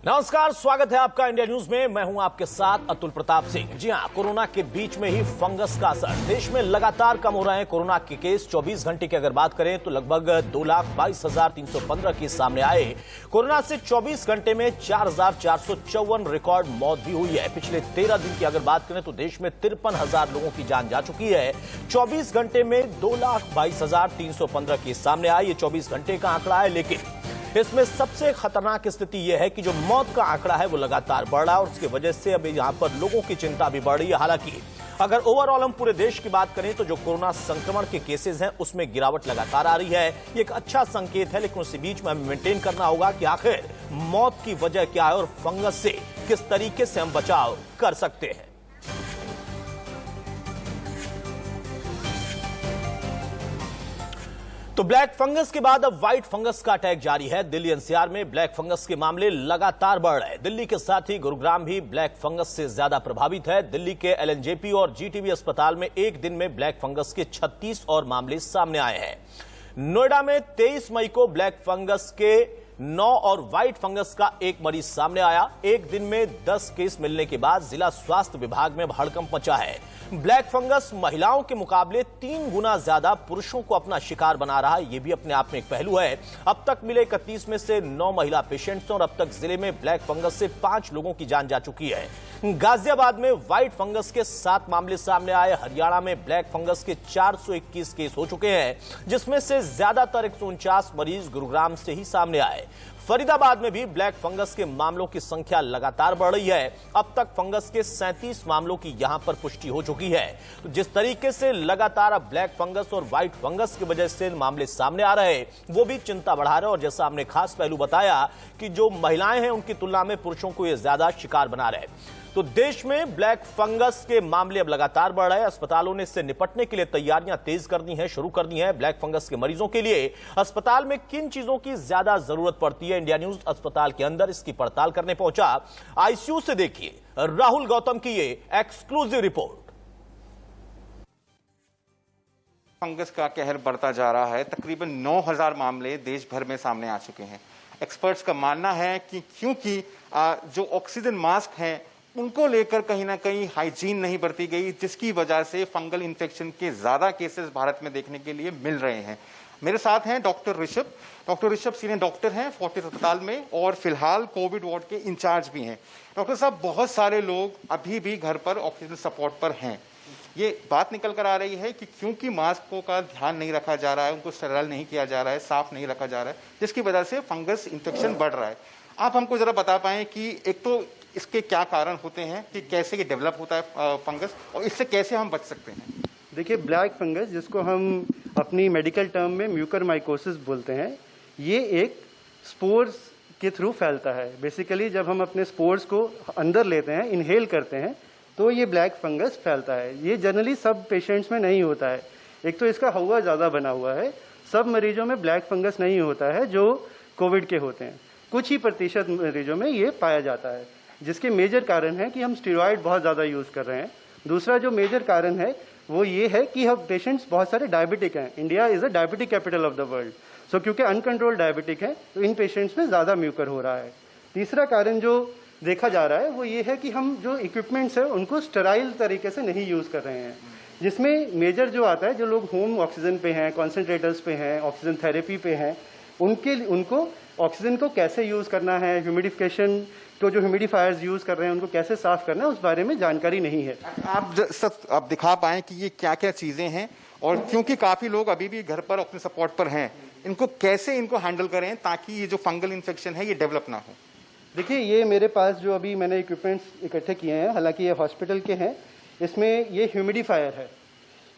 नमस्कार, स्वागत है आपका इंडिया न्यूज में। मैं हूं आपके साथ अतुल प्रताप सिंह। जी हां, कोरोना के बीच में ही फंगस का असर। देश में लगातार कम हो रहे हैं कोरोना के केस। 24 घंटे की अगर बात करें तो लगभग 2,22,315 केस सामने आए। कोरोना से 24 घंटे में 4,454 रिकॉर्ड मौत भी हुई है। पिछले 13 दिन की अगर बात करें तो देश में 53,000 लोगों की जान जा चुकी है। 24 घंटे में 2,22,315 केस सामने आए। ये 24 घंटे का आंकड़ा है, लेकिन इसमें सबसे खतरनाक स्थिति यह है कि जो मौत का आंकड़ा है वो लगातार बढ़ रहा है और उसकी वजह से अभी यहां पर लोगों की चिंता भी बढ़ रही है। हालांकि अगर ओवरऑल हम पूरे देश की बात करें तो जो कोरोना संक्रमण के केसेस हैं उसमें गिरावट लगातार आ रही है। ये एक अच्छा संकेत है, लेकिन उसी बीच में हमें मेंटेन करना होगा कि आखिर मौत की वजह क्या है और फंगस से किस तरीके से हम बचाव कर सकते हैं। तो ब्लैक फंगस के बाद अब व्हाइट फंगस का अटैक जारी है। दिल्ली एनसीआर में ब्लैक फंगस के मामले लगातार बढ़ रहे हैं। दिल्ली के साथ ही गुरुग्राम भी ब्लैक फंगस से ज्यादा प्रभावित है। दिल्ली के एलएनजेपी और जीटीबी अस्पताल में एक दिन में ब्लैक फंगस के 36 और मामले सामने आए हैं। नोएडा में 23 मई को ब्लैक फंगस के 9 और व्हाइट फंगस का एक मरीज सामने आया। एक दिन में 10 केस मिलने के बाद जिला स्वास्थ्य विभाग में हड़कंप मचा है। ब्लैक फंगस महिलाओं के मुकाबले 3 गुना ज्यादा पुरुषों को अपना शिकार बना रहा है। यह भी अपने आप में एक पहलू है। अब तक मिले 31 में से 9 महिला पेशेंट्स और अब तक जिले में ब्लैक फंगस से 5 लोगों की जान जा चुकी है। गाजियाबाद में व्हाइट फंगस के 7 मामले सामने आए। हरियाणा में ब्लैक फंगस के 421 केस हो चुके हैं, जिसमें से ज्यादातर 149 मरीज गुरुग्राम से ही सामने आए। फरीदाबाद में भी ब्लैक फंगस के मामलों की संख्या लगातार बढ़ रही है। अब तक फंगस के 37 मामलों की यहां पर पुष्टि हो चुकी है। तो जिस तरीके से लगातार अब ब्लैक फंगस और व्हाइट फंगस की वजह से मामले सामने आ रहे हैं, वो भी चिंता बढ़ा रहे हैं। और जैसा हमने खास पहलू बताया कि जो महिलाएं हैं उनकी तुलना में पुरुषों को ये ज्यादा शिकार बना रहे हैं। तो देश में ब्लैक फंगस के मामले अब लगातार बढ़ रहे हैं। अस्पतालों ने इससे निपटने के लिए तैयारियां तेज कर दी हैं, शुरू कर दी हैं। ब्लैक फंगस के मरीजों के लिए अस्पताल में किन चीजों की ज्यादा जरूरत पड़ती है, इंडिया न्यूज अस्पताल के अंदर इसकी पड़ताल करने पहुंचा। आईसीयू से देखिए राहुल गौतम की ये एक्सक्लूसिव रिपोर्ट। फंगस का कहर बढ़ता जा रहा है। तकरीबन 9,000 मामले देश भर में सामने आ चुके हैं। एक्सपर्ट्स का मानना है कि क्योंकि जो ऑक्सीजन मास्क हैं उनको लेकर कहीं ना कहीं हाइजीन नहीं बरती गई, जिसकी वजह से फंगल इन्फेक्शन के ज्यादा केसेस भारत में देखने के लिए मिल रहे हैं। मेरे साथ हैं doctor Rishabh. Doctor Rishabh senior doctor हैं फोर्टिस अस्पताल में और फिलहाल कोविड वार्ड के इंचार्ज भी हैं। डॉक्टर साहब, बहुत सारे लोग अभी भी घर पर ऑक्सीजन सपोर्ट पर हैं। ये बात निकल कर आ रही है कि क्योंकि मास्कों का ध्यान नहीं रखा जा रहा है, उनको स्टेराइल नहीं किया जा रहा है, साफ नहीं रखा जा रहा है, जिसकी वजह से फंगस इन्फेक्शन बढ़ रहा है। आप हमको जरा बता पाएं कि एक तो इसके क्या कारण होते हैं, कि कैसे ये डेवलप होता है फंगस, और इससे कैसे हम बच सकते हैं। देखिए, ब्लैक फंगस, जिसको हम अपनी मेडिकल टर्म में म्यूकरमाइकोसिस बोलते हैं, ये एक स्पोर्स के थ्रू फैलता है। बेसिकली जब हम अपने स्पोर्स को अंदर लेते हैं, इनहेल करते हैं, तो ये ब्लैक फंगस फैलता है। ये जनरली सब पेशेंट्स में नहीं होता है। एक तो इसका हवा ज़्यादा बना हुआ है। सब मरीजों में ब्लैक फंगस नहीं होता है जो कोविड के होते हैं। कुछ ही प्रतिशत मरीजों में ये पाया जाता है, जिसके मेजर कारण है कि हम स्टेरॉइड बहुत ज़्यादा यूज़ कर रहे हैं। दूसरा जो मेजर कारण है वो ये है कि हम पेशेंट्स बहुत सारे डायबिटिक हैं। India is a diabetic capital of the world. So क्योंकि अनकंट्रोल्ड डायबिटिक है तो इन पेशेंट्स में ज़्यादा म्यूकर हो रहा है। तीसरा कारण जो देखा जा रहा है वो ये है कि हम जो इक्विपमेंट्स हैं उनको स्टेराइल तरीके से नहीं यूज़ कर रहे हैं, जिसमें मेजर जो आता है, जो लोग होम ऑक्सीजन पे हैं, कॉन्सेंट्रेटर्स पे हैं, ऑक्सीजन थेरेपी पे हैं, उनको ऑक्सीजन को कैसे यूज़ करना है, ह्यूमिडिफिकेशन तो जो ह्यूमिडिफायर्स यूज़ कर रहे हैं उनको कैसे साफ करना है, उस बारे में जानकारी नहीं है। आप दिखा पाएं कि ये क्या क्या चीज़ें हैं, और क्योंकि काफ़ी लोग अभी भी घर पर अपने सपोर्ट पर हैं, इनको कैसे हैंडल करें ताकि ये जो फंगल इन्फेक्शन है ये डेवलप ना हो। देखिए, ये मेरे पास जो अभी मैंने इक्विपमेंट्स इकट्ठे किए हैं, हालांकि ये हॉस्पिटल के हैं, इसमें ये ह्यूमिडिफायर है।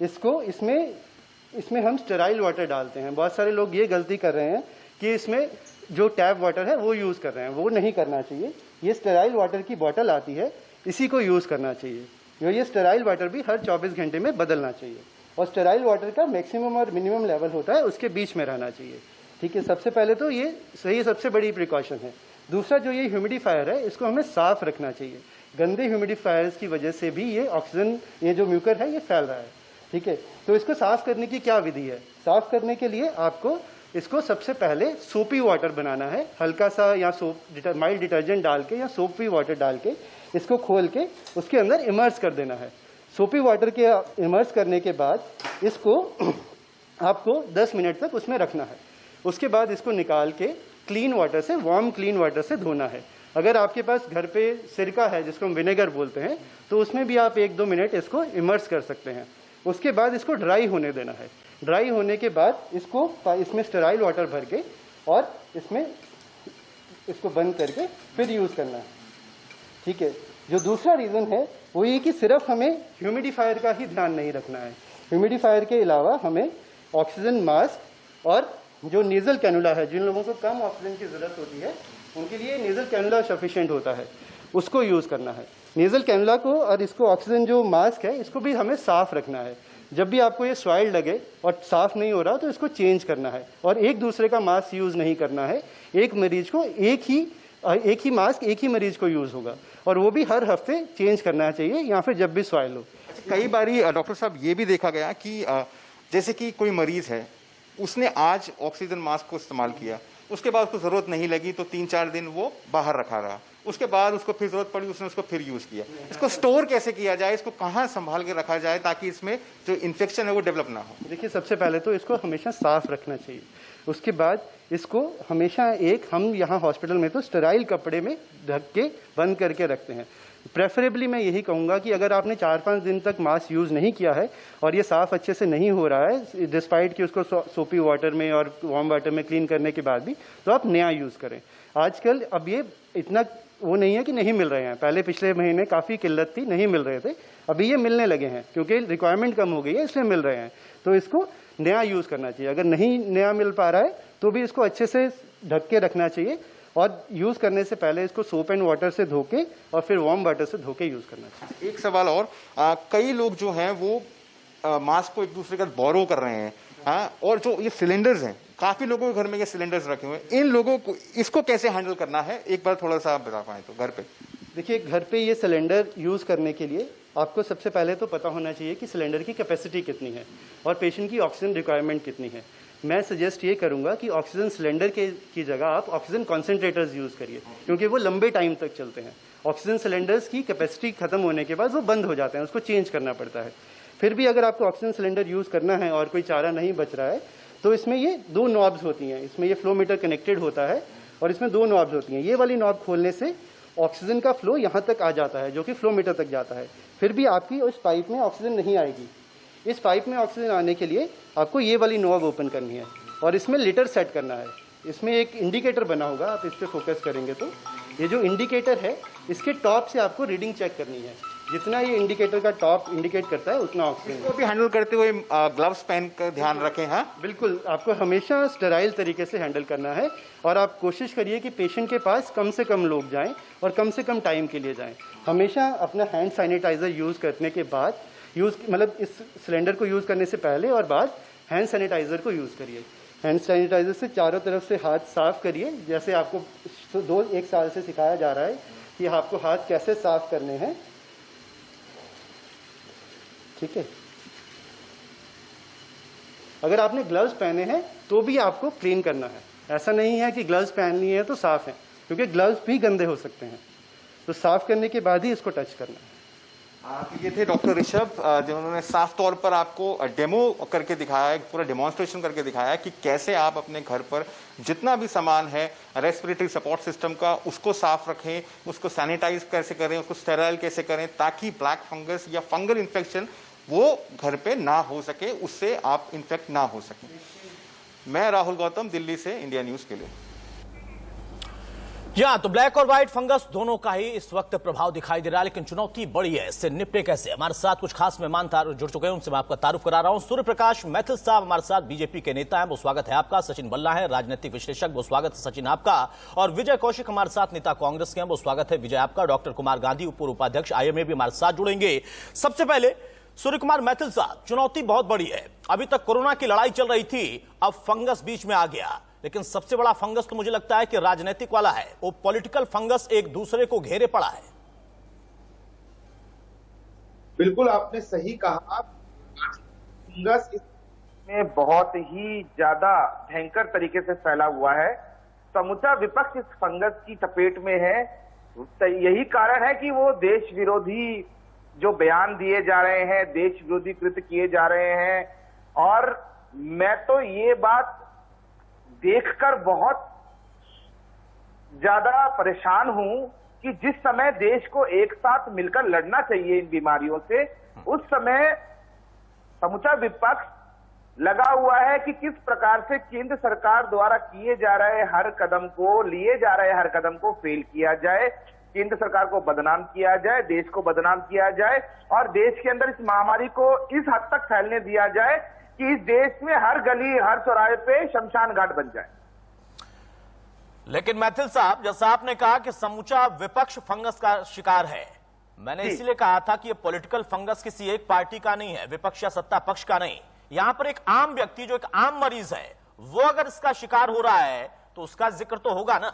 इसमें हम स्टेराइल वाटर डालते हैं। बहुत सारे लोग ये गलती कर रहे हैं कि इसमें जो टैप वाटर है वो यूज़ कर रहे हैं, वो नहीं करना चाहिए। ये स्टेराइल वाटर की बॉटल आती है, इसी को यूज़ करना चाहिए। ये स्टेराइल वाटर भी हर 24 घंटे में बदलना चाहिए, और स्टेराइल वाटर का मैक्सिमम और मिनिमम लेवल होता है, उसके बीच में रहना चाहिए। ठीक है, सबसे पहले तो ये सही, सबसे बड़ी प्रिकॉशन है। दूसरा, जो ये ह्यूमिडिफायर है, इसको हमें साफ रखना चाहिए। गंदे ह्यूमिडिफायर्स की वजह से भी ये ऑक्सीजन, ये जो म्यूकर है, ये फैल रहा है। ठीक है, तो इसको साफ करने की क्या विधि है? साफ करने के लिए आपको इसको सबसे पहले सोपी वाटर बनाना है, हल्का सा या सोप माइल्ड डिटर्जेंट डाल के या सोपी वाटर डाल के इसको खोल के उसके अंदर इमर्स कर देना है। सोपी वाटर के इमर्स करने के बाद इसको आपको 10 मिनट तक उसमें रखना है। उसके बाद इसको निकाल के क्लीन वाटर से, वार्म क्लीन वाटर से धोना है। अगर आपके पास घर पे सिरका है जिसको हम विनेगर बोलते हैं, तो उसमें भी आप 1-2 मिनट इसको इमर्स कर सकते हैं। उसके बाद इसको ड्राई होने देना है। ड्राई होने के बाद इसमें स्टेराइल वाटर भर के और इसमें इसको बंद करके फिर यूज़ करना है। ठीक है। जो दूसरा रीज़न है वो ये कि सिर्फ हमें ह्यूमिडिफायर का ही ध्यान नहीं रखना है। ह्यूमिडिफायर के अलावा हमें ऑक्सीजन मास्क और जो नेज़ल कैनुला है, जिन लोगों को कम ऑक्सीजन की ज़रूरत होती है उनके लिए नेज़ल कैनुला सफिशिएंट होता है, उसको यूज़ करना है। नेज़ल कैनुला को और इसको ऑक्सीजन जो मास्क है इसको भी हमें साफ़ रखना है। जब भी आपको ये सॉइल लगे और साफ़ नहीं हो रहा तो इसको चेंज करना है और एक दूसरे का मास्क यूज़ नहीं करना है। एक मरीज को एक ही मास्क एक ही मरीज को यूज़ होगा और वो भी हर हफ्ते चेंज करना चाहिए या फिर जब भी सॉइल हो। कई बारी डॉक्टर साहब ये भी देखा गया कि जैसे कि कोई मरीज है, उसने आज ऑक्सीजन मास्क को इस्तेमाल किया, उसके बाद उसको ज़रूरत नहीं लगी तो 3-4 दिन वो बाहर रखा रहा, उसके बाद उसको फिर ज़रूरत पड़ी, उसने उसको फिर यूज़ किया। इसको स्टोर कैसे किया जाए, इसको कहाँ संभाल के रखा जाए ताकि इसमें जो इन्फेक्शन है वो डेवलप ना हो? देखिए, सबसे पहले तो इसको हमेशा साफ़ रखना चाहिए। उसके बाद इसको हमेशा हम यहाँ हॉस्पिटल में तो स्टेराइल कपड़े में ढक के बंद करके रखते हैं। प्रेफरेबली मैं यही कहूँगा कि अगर आपने 4-5 दिन तक मास्क यूज़ नहीं किया है और ये साफ़ अच्छे से नहीं हो रहा है, डिस्पाइट कि उसको सोपी वाटर में और वार्म वाटर में क्लीन करने के बाद भी, तो आप नया यूज़ करें। आजकल अब ये इतना वो नहीं है कि नहीं मिल रहे हैं। पहले पिछले महीने काफ़ी किल्लत थी, नहीं मिल रहे थे, अभी ये मिलने लगे हैं क्योंकि रिक्वायरमेंट कम हो गई है, इसलिए मिल रहे हैं। तो इसको नया यूज़ करना चाहिए। अगर नहीं नया मिल पा रहा है तो भी इसको अच्छे से ढक के रखना चाहिए और यूज़ करने से पहले इसको सोप एंड वाटर से धो के और फिर वार्म वाटर से धो के यूज़ करना चाहिए। एक सवाल और, कई लोग जो हैं वो मास्क को एक दूसरे का बोरो कर रहे हैं, और जो ये सिलेंडर्स हैं, काफ़ी लोगों के घर में ये सिलेंडर्स रखे हुए हैं, इन लोगों को इसको कैसे हैंडल करना है, एक बार थोड़ा सा आप बता पाएँ तो घर पे। देखिए, घर पे ये सिलेंडर यूज़ करने के लिए आपको सबसे पहले तो पता होना चाहिए कि सिलेंडर की कैपेसिटी कितनी है और पेशेंट की ऑक्सीजन रिक्वायरमेंट कितनी है। मैं सजेस्ट ये करूंगा कि ऑक्सीजन सिलेंडर की जगह आप ऑक्सीजन कॉन्सेंट्रेटर्स यूज़ करिए, क्योंकि वो लंबे टाइम तक चलते हैं। ऑक्सीजन सिलेंडर्स की कैपेसिटी खत्म होने के बाद वो बंद हो जाते हैं, उसको चेंज करना पड़ता है। फिर भी अगर आपको ऑक्सीजन सिलेंडर यूज़ करना है और कोई चारा नहीं बच रहा है तो इसमें ये 2 नॉब्स होती हैं। इसमें ये फ्लो मीटर कनेक्टेड होता है और इसमें 2 नॉब्स होती हैं। ये वाली नॉब खोलने से ऑक्सीजन का फ्लो यहाँ तक आ जाता है, जो कि फ्लो मीटर तक जाता है। फिर भी आपकी उस पाइप में ऑक्सीजन नहीं आएगी। इस पाइप में ऑक्सीजन आने के लिए आपको ये वाली नॉब ओपन करनी है और इसमें लीटर सेट करना है। इसमें एक इंडिकेटर बना होगा, आप इस पर फोकस करेंगे तो ये जो इंडिकेटर है इसके टॉप से आपको रीडिंग चेक करनी है। जितना ये इंडिकेटर का टॉप इंडिकेट करता है उतना ऑक्सीजन। इसको भी हैंडल करते हुए ग्लव्स पहन कर ध्यान रखें। हाँ, बिल्कुल, आपको हमेशा स्टेराइल तरीके से हैंडल करना है और आप कोशिश करिए कि पेशेंट के पास कम से कम लोग जाएं और कम से कम टाइम के लिए जाएं। हमेशा अपना हैंड सैनिटाइजर यूज़ करने के बाद मतलब इस सिलेंडर को यूज़ करने से पहले और बाद हैंड सैनिटाइजर को यूज़ करिए। हैंड सैनिटाइजर से चारों तरफ से हाथ साफ करिए, जैसे आपको 1 साल से सिखाया जा रहा है कि आपको हाथ कैसे साफ करने हैं। ठीक है। अगर आपने ग्लव्स पहने हैं तो भी आपको क्लीन करना है। ऐसा नहीं है कि ग्लव्स पहन लिए हैं तो साफ है, क्योंकि ग्लव्स भी गंदे हो सकते हैं। तो साफ करने के बाद ही इसको टच करना है। ये थे डॉक्टर ऋषभ, जिन्होंने साफ तौर पर आपको डेमो करके दिखाया है, पूरा डेमोन्स्ट्रेशन करके दिखाया है कि कैसे आप अपने घर पर जितना भी सामान है रेस्पिरेटरी सपोर्ट सिस्टम का, उसको साफ रखें, उसको सैनिटाइज कैसे करें, उसको स्टेराइल कैसे करें, ताकि ब्लैक फंगस या फंगल इन्फेक्शन वो घर पे ना हो सके, उससे आप इन्फेक्ट ना हो सके। मैं राहुल गौतम, दिल्ली से इंडिया न्यूज के लिए। तो ब्लैक और व्हाइट फंगस दोनों का ही इस वक्त प्रभाव दिखाई दे रहा है, लेकिन चुनौती बड़ी है, इससे निपटे कैसे। हमारे साथ कुछ खास मेहमान जुड़ चुके हैं, उनसे मैं आपका तारुफ करा रहा हूं। सूर्य प्रकाश मैथिल साहब हमारे साथ, बीजेपी के नेता हैं, वो स्वागत है आपका। सचिन बल्ला है, राजनीतिक विश्लेषक, वो स्वागत है सचिन आपका। और विजय कौशिक हमारे साथ, नेता कांग्रेस के हैं, वो स्वागत है विजय आपका। डॉक्टर कुमार गांधी, पूर्व उपाध्यक्ष IMA भी हमारे साथ जुड़ेंगे। सबसे पहले सूर्य कुमार मैथिल साहब, चुनौती बहुत बड़ी है। अभी तक कोरोना की लड़ाई चल रही थी, अब फंगस बीच में आ गया, लेकिन सबसे बड़ा फंगस तो मुझे लगता है कि राजनीतिक वाला है। वो पॉलिटिकल फंगस एक दूसरे को घेरे पड़ा है। बिल्कुल आपने सही कहा। फंगस में बहुत ही ज्यादा भयंकर तरीके से फैला हुआ है। समूचा विपक्ष इस फंगस की चपेट में है। यही कारण है कि वो देश विरोधी जो बयान दिए जा रहे हैं, देश विरोधी कृत्य किए जा रहे हैं। और मैं तो ये बात देखकर बहुत ज्यादा परेशान हूं कि जिस समय देश को एक साथ मिलकर लड़ना चाहिए इन बीमारियों से, उस समय समूचा विपक्ष लगा हुआ है कि किस प्रकार से केंद्र सरकार द्वारा किए जा रहे हर कदम को, लिए जा रहे हर कदम को फेल किया जाए, केंद्र सरकार को बदनाम किया जाए, देश को बदनाम किया जाए और देश के अंदर इस महामारी को इस हद तक फैलने दिया जाए कि इस देश में हर गली, हर चौराहे पे शमशान घाट बन जाए। लेकिन मैथिल साहब, जैसा आपने कहा कि समूचा विपक्ष फंगस का शिकार है, मैंने इसीलिए कहा था कि ये पॉलिटिकल फंगस किसी एक पार्टी का नहीं है, विपक्ष या सत्ता पक्ष का नहीं। यहां पर एक आम व्यक्ति जो एक आम मरीज है, वो अगर इसका शिकार हो रहा है तो उसका जिक्र तो होगा ना।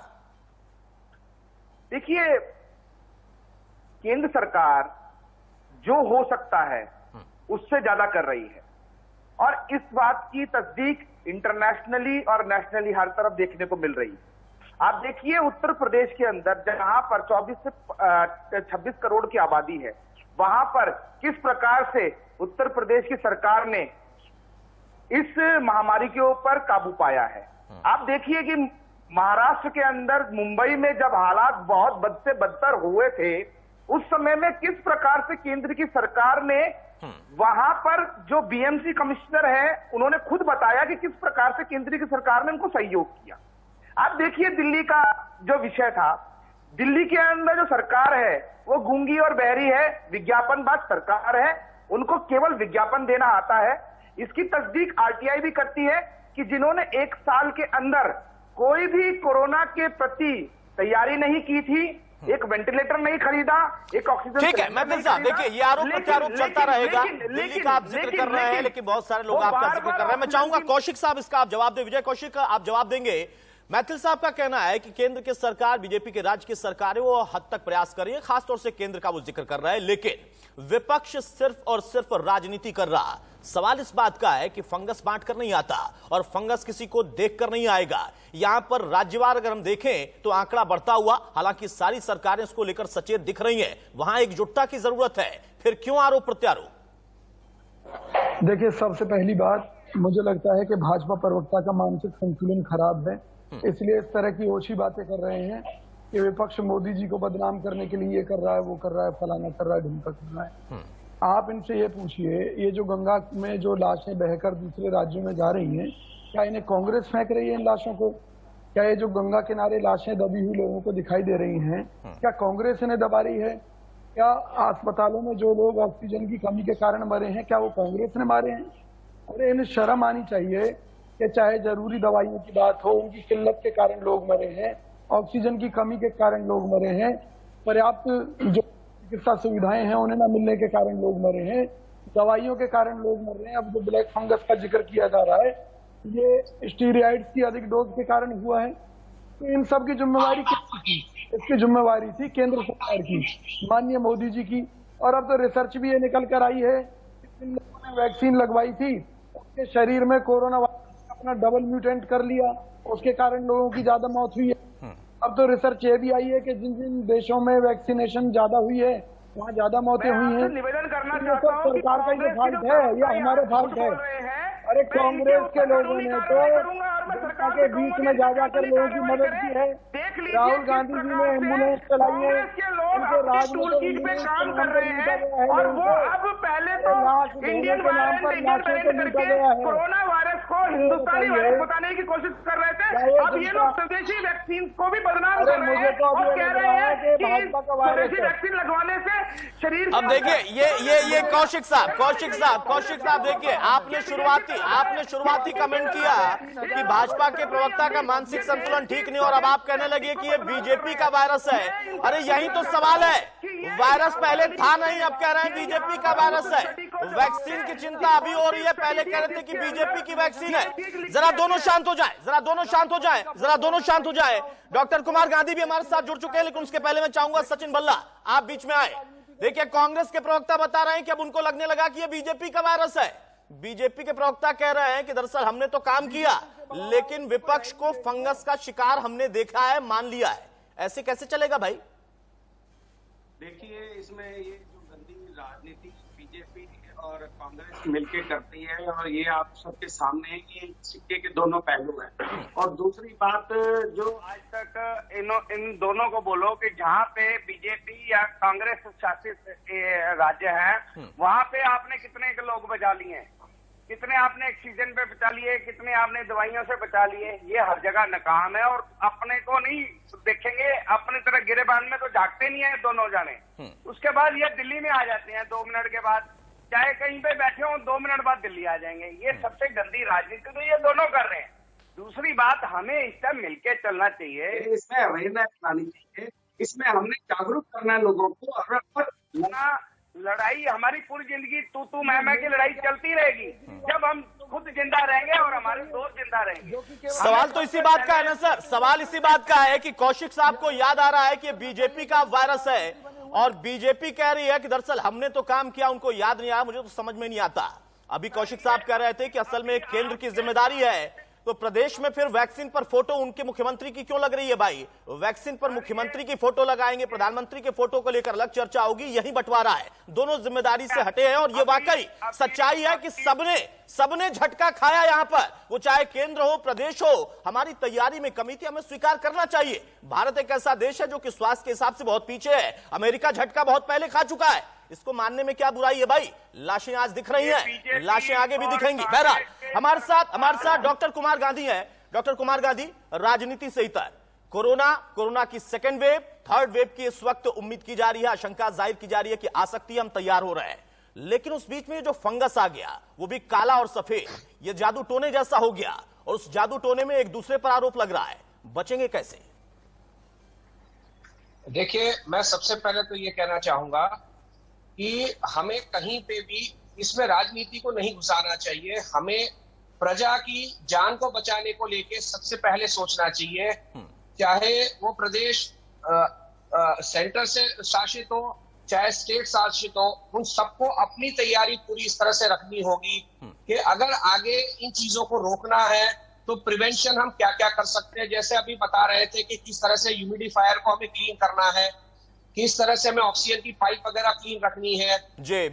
देखिए, केंद्र सरकार जो हो सकता है उससे ज्यादा कर रही है और इस बात की तस्दीक इंटरनेशनली और नेशनली हर तरफ देखने को मिल रही है। आप देखिए, उत्तर प्रदेश के अंदर जहां पर 24 से 26 करोड़ की आबादी है, वहां पर किस प्रकार से उत्तर प्रदेश की सरकार ने इस महामारी के ऊपर काबू पाया है। आप देखिए कि महाराष्ट्र के अंदर, मुंबई में जब हालात बहुत बद से बदतर हुए थे, उस समय में किस प्रकार से केंद्र की सरकार ने वहां पर जो बीएमसी कमिश्नर है, उन्होंने खुद बताया कि किस प्रकार से केंद्र की सरकार ने उनको सहयोग किया। आप देखिए, दिल्ली का जो विषय था, दिल्ली के अंदर जो सरकार है वो गूंगी और बहरी है, विज्ञापनबाज सरकार है, उनको केवल विज्ञापन देना आता है। इसकी तस्दीक आरटीआई भी करती है कि जिन्होंने एक साल के अंदर कोई भी कोरोना के प्रति तैयारी नहीं की थी, एक वेंटिलेटर नहीं खरीदा, एक ऑक्सीजन, ठीक है मैथिल साहब, देखिए ये आरोप प्रत्यारोप चलता रहेगा। दिल्ली का आप जिक्र कर रहे हैं, लेकिन बहुत सारे लोग आपका जिक्र कर रहे हैं। मैं चाहूंगा कौशिक साहब इसका आप जवाब दें। विजय कौशिक, आप जवाब देंगे। मैथिल साहब का कहना है कि केंद्र की सरकार, बीजेपी के राज्य की सरकार है, वो हद तक प्रयास कर रही है, खासतौर से केंद्र का वो जिक्र कर रहा है, लेकिन विपक्ष सिर्फ और सिर्फ राजनीति कर रहा। सवाल इस बात का है कि फंगस बांट कर नहीं आता और फंगस किसी को देखकर नहीं आएगा। यहां पर राज्यवार अगर हम देखें तो आंकड़ा बढ़ता हुआ, हालांकि सारी सरकारें इसको लेकर सचेत दिख रही हैं, वहां एकजुटता की जरूरत है। फिर क्यों आरोप प्रत्यारोप? देखिए, सबसे पहली बात, मुझे लगता है कि भाजपा प्रवक्ता का मानसिक संतुलन खराब है, इसलिए इस तरह की ओछी बातें कर रहे हैं कि विपक्ष मोदी जी को बदनाम करने के लिए ये कर रहा है, वो कर रहा है, फलाना कर रहा है, ढिमका कर रहा है। आप इनसे ये पूछिए, ये जो गंगा में जो लाशें बहकर दूसरे राज्यों में जा रही हैं, क्या इन्हें कांग्रेस फेंक रही है इन लाशों को? क्या ये जो गंगा किनारे लाशें दबी हुई लोगों को दिखाई दे रही हैं, क्या कांग्रेस इन्हें दबा रही है? क्या अस्पतालों में जो लोग ऑक्सीजन की कमी के कारण मरे हैं, क्या वो कांग्रेस ने मारे हैं? अरे इन्हें शर्म आनी चाहिए कि चाहे जरूरी दवाइयों की बात हो, उनकी किल्लत के कारण लोग मरे हैं, ऑक्सीजन की कमी के कारण लोग मरे हैं, पर्याप्त जो चिकित्सा सुविधाएं हैं उन्हें न मिलने के कारण लोग मरे हैं, दवाइयों के कारण लोग मर रहे हैं। अब जो ब्लैक फंगस का जिक्र किया जा रहा है, ये स्टीरॉइड्स की अधिक डोज के कारण हुआ है। तो इन सब की जिम्मेवारी किसकी थी? इसकी जिम्मेवारी थी केंद्र सरकार की, माननीय मोदी जी की। और अब तो रिसर्च भी ये निकल कर आई है, जिन लोगों ने वैक्सीन लगवाई थी उनके शरीर में कोरोना वायरस अपना डबल म्यूटेंट कर लिया, उसके कारण लोगों की ज्यादा मौत हुई है। अब तो रिसर्च ये भी आई है कि जिन जिन देशों में वैक्सीनेशन ज्यादा हुई है, वहाँ ज्यादा मौतें हुई हैं। निवेदन करना तो सरकार का ही फॉल्ट है या हमारे फॉल्ट है? अरे कांग्रेस के लोगों ने तो जनता के बीच में जा जाकर लोगों की मदद की है। राहुल गांधी जी ने एम्बुलेंस चलाई है, उनके राज में तो काम कर रहे हैं और वो अब पहले तो इंडियन वायरस कोरोना वायरस को हिंदुस्तानी वायरस बताने की कोशिश कर रहे थे। अब ये लोग स्वदेशी वैक्सीन को भी बदनाम कर रहे हैं और कह रहे हैं कि स्वदेशी वैक्सीन लगवाने से शरीर। अब देखिए ये कौशिक साहब देखिए, आपने शुरुआती कमेंट किया कि भाजपा के प्रवक्ता का मानसिक संतुलन ठीक नहीं, और अब आप कहने लगे कि ये बीजेपी का वायरस है। अरे यही तो सवाल है, वायरस पहले था नहीं, अब कह रहे हैं बीजेपी का वायरस है। वैक्सीन की चिंता अभी हो रही है, पहले कह रहे थे कि बीजेपी की वैक्सीन है। जरा दोनों शांत हो जाए। डॉक्टर कुमार गांधी भी हमारे साथ जुड़ चुके हैं, लेकिन उसके पहले मैं चाहूंगा सचिन भल्ला आप बीच में आए। देखिए, कांग्रेस के प्रवक्ता बता रहे हैं कि अब उनको लगने लगा कि ये बीजेपी का वायरस है। बीजेपी के प्रवक्ता कह रहे हैं कि दरअसल हमने तो काम किया, लेकिन विपक्ष को फंगस का शिकार हमने देखा है, मान लिया है। ऐसे कैसे चलेगा भाई? देखिए, इसमें ये जो गंदी राजनीति बीजेपी और कांग्रेस मिलके करती है, और ये आप सबके सामने है कि सिक्के के दोनों पहलू हैं। और दूसरी बात, जो आज तक इन दोनों को बोलो कि जहाँ पे बीजेपी या कांग्रेस शासित राज्य है, वहाँ पे आपने कितने के लोग बचा लिए हैं, कितने आपने ऑक्सीजन पे बचा लिए, कितने आपने दवाइयों से बचा लिए। ये हर जगह नाकाम है, और अपने को नहीं देखेंगे, अपनी तरह गिरेबान में तो झांकते नहीं है दोनों जाने। उसके बाद ये दिल्ली में आ जाते हैं 2 मिनट के बाद, चाहे कहीं पे बैठे हो 2 मिनट बाद दिल्ली आ जाएंगे। ये सबसे गंदी राजनीति तो ये दोनों कर रहे हैं। दूसरी बात, हमें इस टाइम मिलकर चलना चाहिए, इसमें अवेयरनेस लानी चाहिए, इसमें हमने जागरूक करना है लोगों को। अगर लड़ाई हमारी पूरी जिंदगी तू मैं की लड़ाई चलती रहेगी जब हम खुद जिंदा रहेंगे और हमारे दोस्त जिंदा रहेंगे। सवाल तो इसी बात का है ना सर, सवाल इसी बात का है कि कौशिक साहब को याद आ रहा है कि बीजेपी का वायरस है, और बीजेपी कह रही है कि दरअसल हमने तो काम किया, उनको याद नहीं आया। मुझे तो समझ में नहीं आता। अभी कौशिक साहब कह रहे थे कि असल में केंद्र की जिम्मेदारी है, तो प्रदेश में फिर वैक्सीन पर फोटो उनके मुख्यमंत्री की क्यों लग रही है भाई? वैक्सीन पर मुख्यमंत्री की फोटो लगाएंगे, प्रधानमंत्री के फोटो को लेकर अलग चर्चा होगी, यही बंटवारा है। दोनों जिम्मेदारी से हटे हैं, और ये वाकई सच्चाई है कि सबने झटका खाया यहां पर, वो चाहे केंद्र हो प्रदेश हो। हमारी तैयारी में कमी थी, हमें स्वीकार करना चाहिए। भारत एक ऐसा देश है जो कि स्वास्थ्य के हिसाब से बहुत पीछे है। अमेरिका झटका बहुत पहले खा चुका है, इसको मानने में क्या बुराई है भाई? लाशें आज दिख रही हैं, लाशें आगे भी दिखेंगी। बहरहाल हमारे साथ डॉक्टर कुमार गांधी हैं। डॉक्टर कुमार गांधी, राजनीति से इतर कोरोना की सेकेंड वेव, थर्ड वेव की इस वक्त उम्मीद की जा रही है, आशंका जाहिर की जा रही है कि आ सकती है, हम तैयार हो रहे हैं। लेकिन उस बीच में जो फंगस आ गया, वो भी काला और सफेद, ये जादू टोने जैसा हो गया, और उस जादू टोने में एक दूसरे पर आरोप लग रहा है। बचेंगे कैसे? देखिए, मैं सबसे पहले तो ये कहना चाहूंगा कि हमें कहीं पे भी इसमें राजनीति को नहीं घुसाना चाहिए। हमें प्रजा की जान को बचाने को लेके सबसे पहले सोचना चाहिए, चाहे वो प्रदेश सेंटर से शासित हो, चाहे स्टेट शासित हो, उन सबको अपनी तैयारी पूरी इस तरह से रखनी होगी कि अगर आगे इन चीजों को रोकना है तो प्रिवेंशन हम क्या क्या कर सकते हैं। जैसे अभी बता रहे थे कि किस तरह से ह्यूमिडिफायर को हमें क्लीन करना है, किस तरह से हमें ऑक्सीजन की पाइप वगैरह क्लीन रखनी है।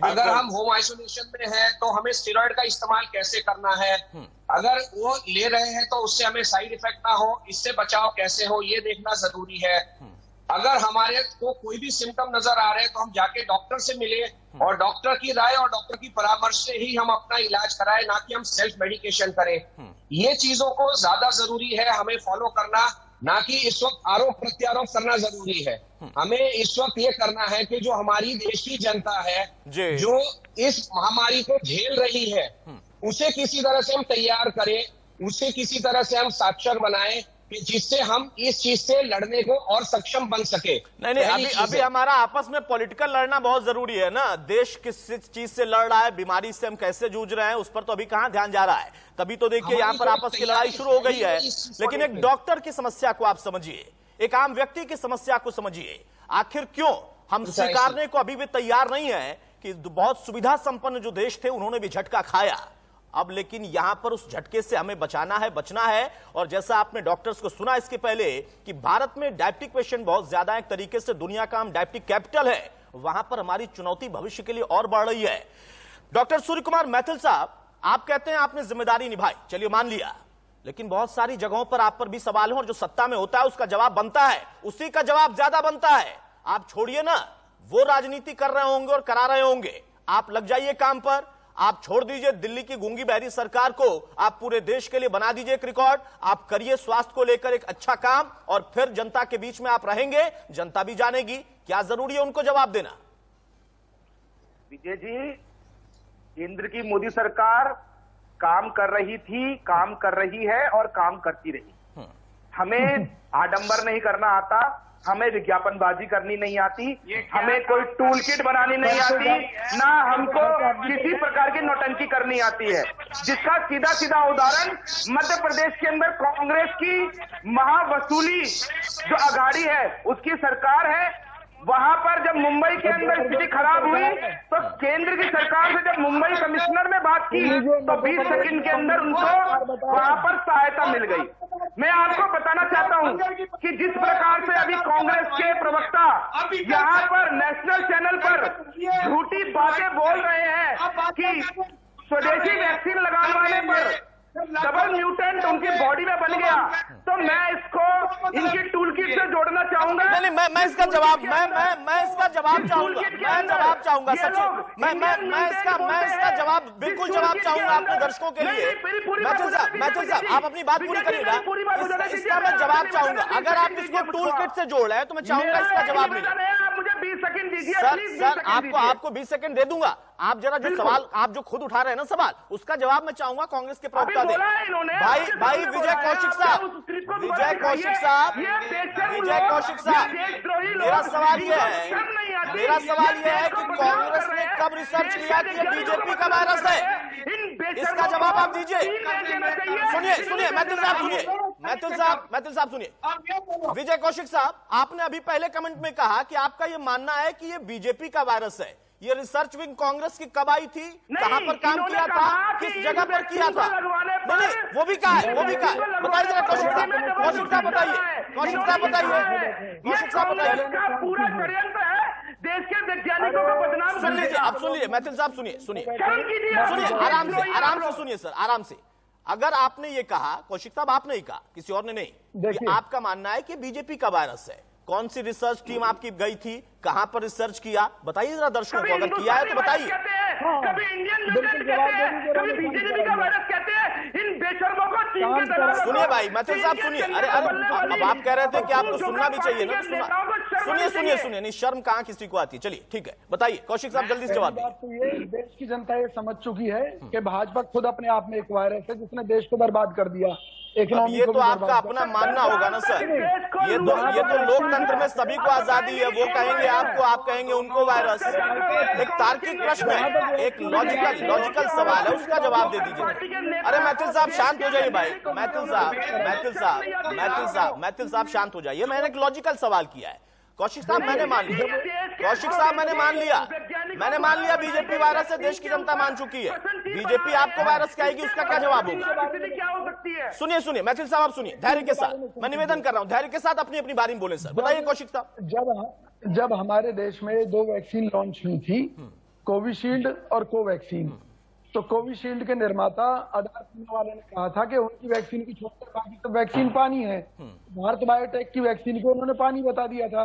अगर हम होम आइसोलेशन में हैं तो हमें स्टेरॉइड का इस्तेमाल कैसे करना है, अगर वो ले रहे हैं तो उससे हमें साइड इफेक्ट ना हो, इससे बचाव कैसे हो, ये देखना जरूरी है। अगर हमारे को कोई भी सिम्टम नजर आ रहे हैं तो हम जाके डॉक्टर से मिले, और डॉक्टर की राय और डॉक्टर की परामर्श से ही हम अपना इलाज कराएं, ना कि हम सेल्फ मेडिकेशन करें। ये चीजों को ज्यादा जरूरी है हमें फॉलो करना, ना कि इस वक्त आरोप प्रत्यारोप करना जरूरी है। हमें इस वक्त ये करना है कि जो हमारी देश की जनता है, जो इस महामारी को झेल रही है, उसे किसी तरह से हम तैयार करें, उसे किसी तरह से हम साक्षर बनाएं, जिससे हम इस चीज से लड़ने को और सक्षम बन सके। नहीं, अभी हमारा आपस में पॉलिटिकल लड़ना बहुत जरूरी है ना। देश किस चीज से लड़ रहा है, बीमारी से हम कैसे जूझ रहे हैं, उस पर तो अभी कहां ध्यान जा रहा है। तभी तो देखिए यहाँ पर आपस की लड़ाई शुरू हो गई है। लेकिन एक डॉक्टर की समस्या को आप समझिए, एक आम व्यक्ति की समस्या को समझिए। आखिर क्यों हम स्वीकारने को अभी भी तैयार नहीं है कि बहुत सुविधा संपन्न जो देश थे उन्होंने भी झटका खाया। अब लेकिन यहां पर उस झटके से हमें बचाना है, बचना है। और जैसा आपने डॉक्टर्स को सुना इसके पहले कि भारत में डायबिटिक पेशेंट बहुत ज्यादा है, एक तरीके से दुनिया का हम डायबिटिक कैपिटल है, वहां पर हमारी चुनौती भविष्य के लिए और बढ़ रही है। डॉक्टर सूर्य कुमार मैथिल साहब, आप कहते हैं आपने जिम्मेदारी निभाई, चलिए मान लिया, लेकिन बहुत सारी जगहों पर आप पर भी सवाल है, और जो सत्ता में होता है उसका जवाब बनता है, उसी का जवाब ज्यादा बनता है। आप छोड़िए ना, वो राजनीति कर रहे होंगे और करा रहे होंगे, आप लग जाइए काम पर। आप छोड़ दीजिए दिल्ली की गूंगी बहरी सरकार को, आप पूरे देश के लिए बना दीजिए एक रिकॉर्ड, आप करिए स्वास्थ्य को लेकर एक अच्छा काम, और फिर जनता के बीच में आप रहेंगे, जनता भी जानेगी। क्या जरूरी है उनको जवाब देना? विजय जी, केंद्र की मोदी सरकार काम कर रही थी, काम कर रही है और काम करती रही। हमें आडंबर नहीं करना आता, हमें विज्ञापनबाजी करनी नहीं आती, हमें कोई टूल किट बनानी नहीं आती, ना हमको किसी प्रकार की नौटंकी करनी आती है। जिसका सीधा सीधा उदाहरण मध्य प्रदेश के अंदर कांग्रेस की महावसूली जो अघाड़ी है उसकी सरकार है। वहां पर जब मुंबई के अंदर स्थिति खराब हुई तो केंद्र की सरकार से जब मुंबई कमिश्नर ने बात की तो 20 सेकंड के अंदर उनको वहां पर सहायता मिल गई। मैं आपको बताना चाहता हूं कि जिस प्रकार से अभी कांग्रेस के प्रवक्ता यहां पर नेशनल चैनल पर झूठी बातें बोल रहे हैं कि स्वदेशी वैक्सीन लगाने पर डबल म्यूटेंट उनकी बॉडी में बन गया, तो मैं इसको इनकी टूल किट से जोड़ना चाहूंगा। नहीं, मैं इसका जवाब मैं इसका जवाब चाहूंगा, मैं जवाब चाहूंगा सचिन, मैं इसका जवाब बिल्कुल जवाब चाहूंगा अपने दर्शकों के लिए। मैथिल साहब आप अपनी बात पूरी करिएगा, इसका मैं जवाब चाहूंगा। अगर आप इसको टूल किट से जोड़ रहे हैं तो मैं चाहूंगा इसका जवाब मिले। आप मुझे 20 सेकंड दीजिए सर आपको 20 सेकंड दे दूंगा। आप जरा जो सवाल आप जो खुद उठा रहे हैं ना सवाल, उसका जवाब मैं चाहूंगा कांग्रेस के प्रवक्ता दे। भाई विजय कौशिक साहब, मेरा सवाल यह है कि कांग्रेस ने कब रिसर्च किया कि ये बीजेपी का वायरस है? इसका जवाब आप दीजिए। सुनिए मैथिल साहब सुनिए। विजय कौशिक साहब, आपने अभी पहले कमेंट में कहा कि आपका ये मानना है कि ये बीजेपी का वायरस है। ये रिसर्च विंग कांग्रेस की कब आई थी, कहां पर काम किया था, किस जगह पर किया था? नहीं, वो भी कहा है बताइए जरा कौशिक साहब बताइए। पूरा षड्यंत्र है देश के वैज्ञानिकों को बदनाम। सुन लीजिए, आप सुन लीजिए मैथिल साहब, सुनिए आराम से सुनिए सर, आराम से। अगर आपने ये कहा, कौशिक साहब आपने ही कहा, किसी और ने नहीं, कि आपका मानना है कि बीजेपी का वायरस है, कौन सी रिसर्च टीम आपकी गई थी, कहां पर रिसर्च किया, बताइए जरा दर्शकों को। अगर किया है तो बताइए। कभी इंडियन म्यूटेंट कहते हैं, कभी बीजेपी का वायरस कहते हैं। इन बेशर्मों को चीन के दलाल। सुनिए भाई मैथिल साहब सुनिए। अरे अब आप कह रहे थे कि आपको सुनना भी चाहिए ना, तो सुनिए। नहीं, शर्म कहां किसी को आती है। चलिए ठीक है, बताइए कौशिक साहब जल्दी से जवाब दीजिए। तो ये देश की जनता ये समझ चुकी है कि भाजपा खुद अपने आप में एक वायरस है जिसने देश को बर्बाद कर दिया। ये तो आपका अपना मानना होगा ना सर। ये तो लोकतंत्र में सभी को आजादी है। वो कहेंगे आपको, आप कहेंगे उनको वायरस। एक तार्किक प्रश्न है, एक लॉजिकल सवाल है, उसका जवाब दे दीजिए। अरे मैथिल साहब शांत हो जाइए भाई। मैथिल साहब शांत हो जाइए। मैंने एक लॉजिकल सवाल किया है। कौशिक साहब मैंने मान लिया बीजेपी वायरस से देश की जनता मान चुकी है। बीजेपी आपको वायरस कहेगी, उसका क्या जवाब होगा? क्या हो सकती है? सुनिए मैथिल साहब आप सुनिए, धैर्य के साथ। मैं निवेदन कर रहा हूं, धैर्य के साथ अपनी बारी में बोले सर। बताइए कौशिक साहब। जब हमारे देश में 2 वैक्सीन लॉन्च हुई थी, कोविशील्ड और कोवैक्सीन, तो कोविशील्ड के निर्माता आधार वाले ने कहा था कि उनकी वैक्सीन की छोड़कर बाकी सब वैक्सीन पानी है। भारत बायोटेक की वैक्सीन को उन्होंने पानी बता दिया था।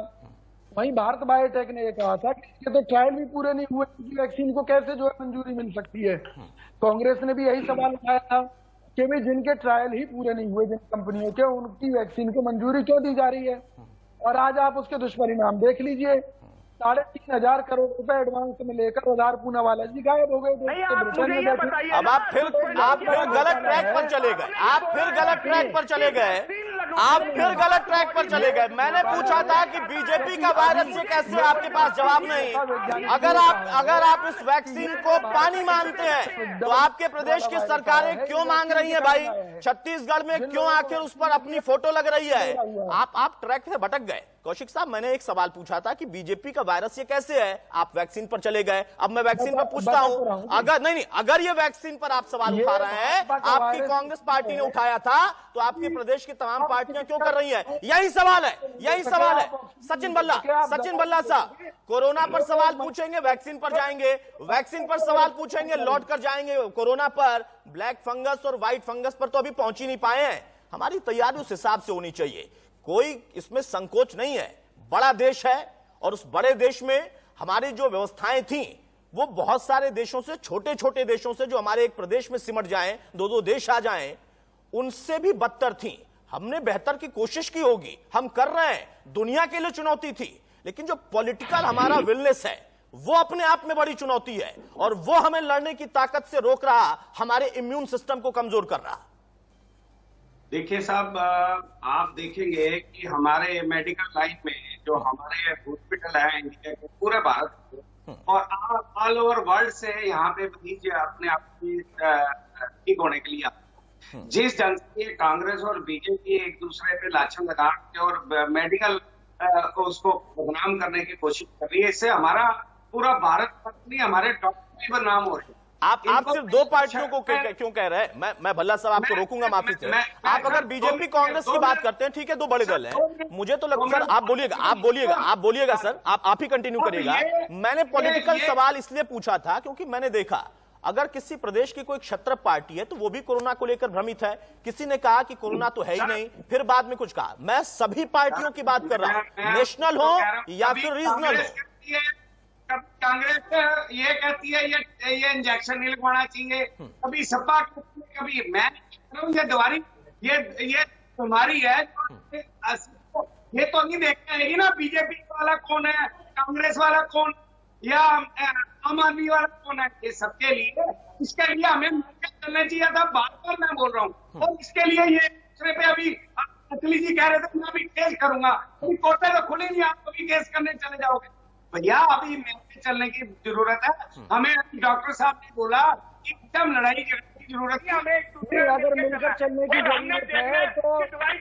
वहीं भारत बायोटेक ने यह कहा था कि इसके तो ट्रायल भी पूरे नहीं हुए, उनकी वैक्सीन को कैसे जो है मंजूरी मिल सकती है। कांग्रेस ने भी यही सवाल उठाया था कि भाई जिनके ट्रायल ही पूरे नहीं हुए, जिन कंपनियों के, उनकी वैक्सीन को मंजूरी क्यों दी जा रही है? और आज आप उसके दुष्परिणाम देख लीजिए। 3,500 करोड़ रुपए एडवांस में लेकर उधार पूनावाला जी गायब हो गए। अब आप फिर गलत ट्रैक पर चले गए। मैंने पूछा था कि बीजेपी का वायरस से कैसे, आपके पास जवाब नहीं। अगर आप इस वैक्सीन को पानी मानते हैं तो आपके प्रदेश की सरकारें क्यों मांग रही हैं भाई? छत्तीसगढ़ में क्यों आखिर उस पर अपनी फोटो लग रही है? आप ट्रैक से भटक गए। कौशिक साहब मैंने एक सवाल पूछा था कि बीजेपी का वायरस ये कैसे है, आप वैक्सीन पर चले गए। अब मैं वैक्सीन पर पूछता हूं, अगर ये वैक्सीन पर आप सवाल उठा रहे हैं, आपकी कांग्रेस पार्टी ने उठाया था, तो आपके प्रदेश की तमाम पार्टियां क्यों कर रही हैं? यही सवाल है। सचिन बल्ला साहब, कोरोना पर सवाल पूछेंगे, वैक्सीन पर जाएंगे, वैक्सीन पर सवाल पूछेंगे, लौट कर जाएंगे कोरोना पर। ब्लैक फंगस और व्हाइट फंगस पर तो अभी पहुंच ही नहीं पाए हैं। हमारी तैयारी उस हिसाब से होनी चाहिए, कोई इसमें संकोच नहीं है। बड़ा देश है और उस बड़े देश में हमारी जो व्यवस्थाएं थी वो बहुत सारे देशों से, छोटे देशों से जो हमारे एक प्रदेश में सिमट जाएं, 2-2 देश आ जाएं, उनसे भी बदतर थी। हमने बेहतर की कोशिश की होगी, हम कर रहे हैं। दुनिया के लिए चुनौती थी, लेकिन जो पॉलिटिकल हमारा विलनेस है वो अपने आप में बड़ी चुनौती है और वो हमें लड़ने की ताकत से रोक रहा, हमारे इम्यून सिस्टम को कमजोर कर रहा। देखिए साहब, आप देखेंगे कि हमारे मेडिकल लाइन में जो हमारे हॉस्पिटल है इंडिया के पूरे भारत में और ऑल ओवर वर्ल्ड से यहाँ पे दीजिए अपने आप की ठीक होने के लिए, जिस ढंग से कांग्रेस और बीजेपी एक दूसरे पे लाछन लगा के और मेडिकल उसको बदनाम करने की कोशिश कर रही है। इससे हमारा पूरा भारत नहीं, हमारे डॉक्टर भी बदनाम हो रहे हैं। आप सिर्फ दो पार्टियों को क्यों कह रहे हैं? मैं भल्ला साहब आपको रोकूंगा, माफी से। आप अगर बीजेपी कांग्रेस की बात करते हैं, ठीक है, दो बड़े दल हैं। मुझे तो लगता है सर, आप बोलिएगा सर, आप ही कंटिन्यू करिएगा। मैंने पॉलिटिकल सवाल इसलिए पूछा था क्योंकि मैंने देखा अगर किसी प्रदेश की कोई क्षत्र पार्टी है तो वो भी कोरोना को लेकर भ्रमित है। किसी ने कहा कि कोरोना तो है ही नहीं, फिर बाद में कुछ कहा। मैं सभी पार्टियों की बात कर रहा हूं, नेशनल हो या फिर रीजनल हो। कांग्रेस ये कहती है ये इंजेक्शन नहीं लगवाना चाहिए, कभी सपा, कभी मैं ये दवारी ये बीमारी है। ये तो नहीं देखना है ना बीजेपी वाला कौन है, कांग्रेस वाला कौन या आम आदमी वाला कौन है। ये सबके लिए, इसके लिए हमें मिलकर चलना चाहिए था। बार बार मैं बोल रहा हूँ, और इसके लिए ये दूसरे पे अभी अखिलेश जी कह रहे थे मैं अभी केस करूंगा, अभी कोर्टें तो खुली नहीं, आप अभी केस करने चले जाओगे। भैया अभी मिलकर चलने की जरूरत है। हमें डॉक्टर साहब ने बोला कि एकदम लड़ाई करने की जरूरत है, हमें अगर मिलकर चलने की जरूरत है तो